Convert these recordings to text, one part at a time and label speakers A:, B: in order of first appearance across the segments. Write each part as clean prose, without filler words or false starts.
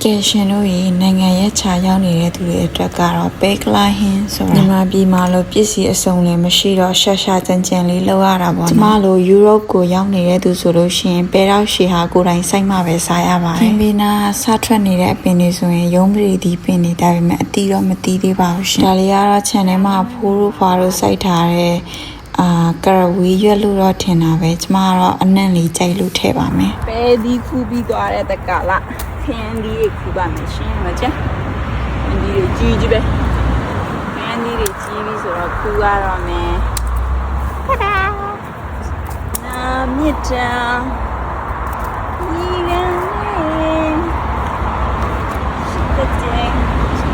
A: ကဲရှင်တို့ရေနိုင်ငံရဲ့ခြာရောက်နေတဲ့သူတွေအတွက်ကတော့ပဲကလာဟင်းဆိုတာမြန်မာပြည်မှာလို့ပစ္စည်းအစုံလည်းမရှိတော့ရှာရှာကြံကြံလေးလောက်ရတာပေါ့နော်ကျမတို့ယူရိုပကိုရောက်နေတဲ့သူဆိုလို့ရှိရင်ပဲတော့ရှီဟာကိုယ်တိုင်စိုက်မှပဲစားရပါတယ်ခင်ဗျာဆာထွက်နေတဲ့အပင်တွေဆိုရင်ရုံးပရိသီးပင်တွေဒါပေမဲ့အတီးတော့မတီးသေးပါဘူးရှင်ဒါလေးကတော့ channel မှာဖိုးတို့ဖွာတို့စိုက်ထားတဲ့ကရဝီရွက်လို့တော့ထင်တာပဲကျမကတော့အနံ့လေးကြိုက်လို့ထည့်ပါမယ်ပဲဒီခူပြီးသွားတဲ့တက်ကလာခင်းဒီခူပါမယ်ရှင်မကျဒီကြီးကြီးပဲခင်းဒီကြီးပြီးဆိုတော့ခူရတော့မယ်ဖဒါနာမြစ်တာဒီကနေ့ရှိတဲ့ကျ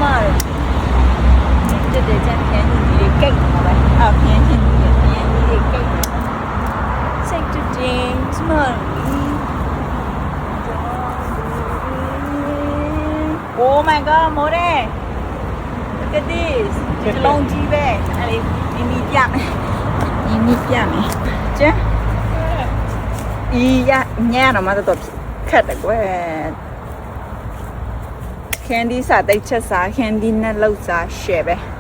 A: မတို့တဲ့ကျန်ခင်းဒီကိတ်မှာပဲခင်းဒီကိတ်စိတ်တူတင်ကျမတို့Oh my god, more. Look at this. It's a long TV. Iniziamo. C'è? Niente, ma tutto cade qua. Candy sa dai c'è sa candy nella usa sceve.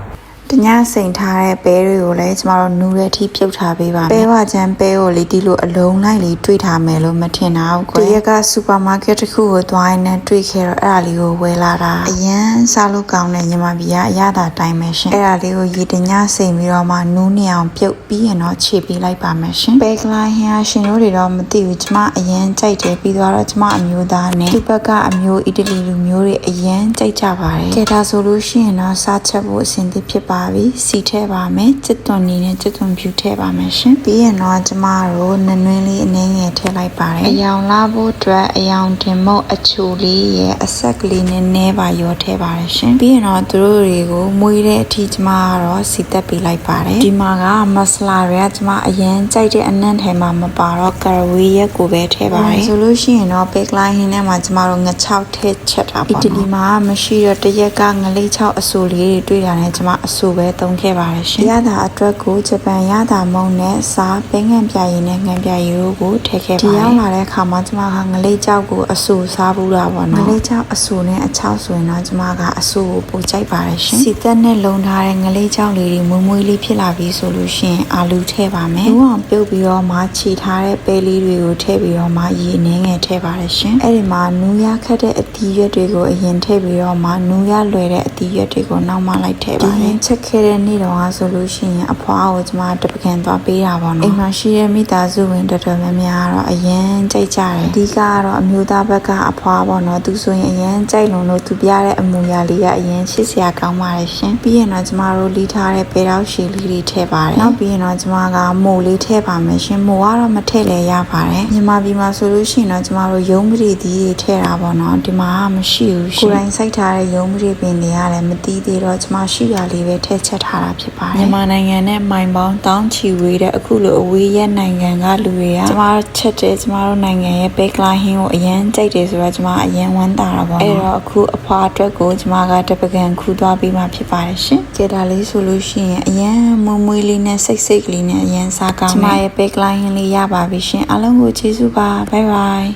A: တညစိန်ထားတဲ့ပဲတွေကိုလည်းကျမတို့နူးတဲ့အထိပြုတ်ထားပေးပါမယ်ပဲဝချမ်းပဲကိုလေးဒီလိုအလုံးလိုက်လေးတွေ့ထားမယ်လို့မထင်တာဟုတ်ကွယ်တရက်ကစူပါမားကတ်တစ်ခုကိုသွားရင်းနဲ့တွေ့ခဲ့တော့အဲ့ဒါလေးကိုဝယ်လာတာအရန်စားလို့ကောင်းတဲ့ညီမကြီးကအရသာတိုင်းပဲရှင်အဲ့ဒါလေးကိုရေတညစိန်ပြီးတော့မှနူးနေအောင်ပြုတ်ပြီးရင်တော့ခြေပေးလိုက်ပါမယ်ရှင်ပဲကလာဟင်းရှင်တို့တွေတော့မသိဘူးကျမအရန်ကြိုက်တယ်ပြီးတော့ကျမအမျိုးသားနဲ့ဒီဘက်ကအမျိုးအီတလီလူမျိုးတွေအရန်ကြိုက်ကြပါတယ်ကဲဒါဆိုလို့ရှိရင်တော့စားချက်ဖို့အဆင်သင့်ဖြစ်ပါစီထဲပါမယ်စစ်သွန်နေနဲ့စစ်သွန်ဖြူထဲပါမယ်ရှင်ပြီးရင်တော့ကျမတို့နနွင်းလေးအနှင်းငယ်ထည့်လိုက်ပါတယ်အယောင်လာဖို့အတွက်အယောင်တင်မို့အချိုလေးရဲ့အဆက်ကလေးနဲ့နဲပါရောထည့်ပါတယ်ရှင်ပြီးရင်တော့သူတို့တွေကိုမွေးတဲ့အထိကျမကတော့စီတက်ပေးလိုက်ပါတယ်ဒီမှာကမဆလာတွေကကျမအရင်ကြိုက်တဲ့အနံ့ထဲမှာမပါတော့ကရဝီရက်ကိုပဲထည့်ပါတယ်ဆိုလို့ရှိရင်တော့ပဲကလိုင်းဟင်းထဲမှာကျမတို့ငချောက်ထည့်ချက်တာပေါ့အီတလီမှာမရှိတော့တရက်ကငလိချောက်အဆူလေးတွေတွေ့ရတယ်ကျမအဆူပဲသုံးခဲ့ပါတယ်ရှင်ရတာအတွက်ကိုဂျပန်ရတာမုံနဲ့စားပင်းငံပြရည်နဲ့ငံပြရည်တို့ကိုထည့်ခဲ့ပါတယ်ဒီရောက်လာတဲ့အခါမှာကျမကငလိကြောက်ကိုအဆူစားဘူးတာပေါ့နော်ငလိကြောက်အဆူနဲ့အချောက်ဆိုရင်တော့ကျမကအဆူကိုပိုကြိုက်ပါတယ်ရှင်စီတက်နဲ့လုံထားတဲ့ငလိကြောက်လေးတွေမွေးမွေးလေးဖြစ်လာပြီဆိုလို့ရှိရင်အာလူထည့်ပါမယ်လူအောင်ပြုတ်ပြီးတော့မှခြေထားတဲ့ပဲလေးတွေကိုထည့်ပြီးတော့မှရေနှင်းငယ်ထည့်ပါတယ်ရှင်အဲ့ဒီမှာနူးရခက်တဲ့အသီးရွက်တွေကိုအရင်ထည့်ပြီးတော့မှနူးရလွယ်တဲ့အသီးရွက်တွေကိုနောက်မှလိုက်ထည့်ပါတယ်ချက်ခဲ့တဲ့နေ့တော့ဆိုလို့ရှိရင်အဖွားကိုကျမတပကံသွားပေးတာပေါ့နော်အိမ်မှာရှိတဲ့မိသားစုဝင်တော်တော်များများကတော့အရင်ကြိုက်ကြတယ်အဓိကကတော့အမျိုးသားဘက်ကအဖွားပေါ့နော်သူဆိုရင်အရင်ကြိုက်လို့သူပြတဲ့အမူအရာလေးကအရင်ချစ်စရာကောင်းပါတယ်ရှင်ပြီးရင်တော့ကျမတို့လီးထားတဲ့ပဲတော့ရှည်လေးတွေထည့်ပါတယ်နောက်ပြီးရင်တော့ကျမကမိုးလေးထည့်ပါမယ်ရှင်မိုးကတော့မထည့်လဲရပါတယ်မြန်မာပြည်မှာဆိုလို့ရှိရင်တော့ကျမတို့ရုံးပရိသီးတွေထည့်တာပေါ့နော်ဒီမှာကမရှိဘူးရှင်ကိုယ်တိုင်စိုက်ထားတဲ့ရုံးပရိပင်တွေကလည်းမတီးသေးတော့ကျမရှိရလေးပဲထည့်ချက်ထားတာဖြစ်ပါတယ်မြန်မာနိုင်ငံနဲ့မိုင်ပေါင်းတောင်းချီဝေးတဲ့အခုလိုအဝေးရဲ့နိုင်ငံကလူတွေကကျမတို့ချက်တယ်ကျမတို့နိုင်ငံရဲ့ပဲကလာဟင်းကိုအရင်ကြိုက်တယ်ဆိုတော့ကျမအရင်ဝမ်းသာတာပေါ့အဲ့တော့အခုအဖွားအတွက်ကိုကျမကတပကံခူးသွားပြီးမှဖြစ်ပါတယ်ရှင်ကြည့်တာလေးဆိုလို့ရှိရင်အရင်မွေးမွေးလေးနဲ့စိတ်စိတ်ကလေးနဲ့အရင်စားကောင်းတယ်ကျမရဲ့ပဲကလာဟင်းလေးရပါပြီရှင်အားလုံးကိုကျေးဇူးပါဘိုင်ဘိုင်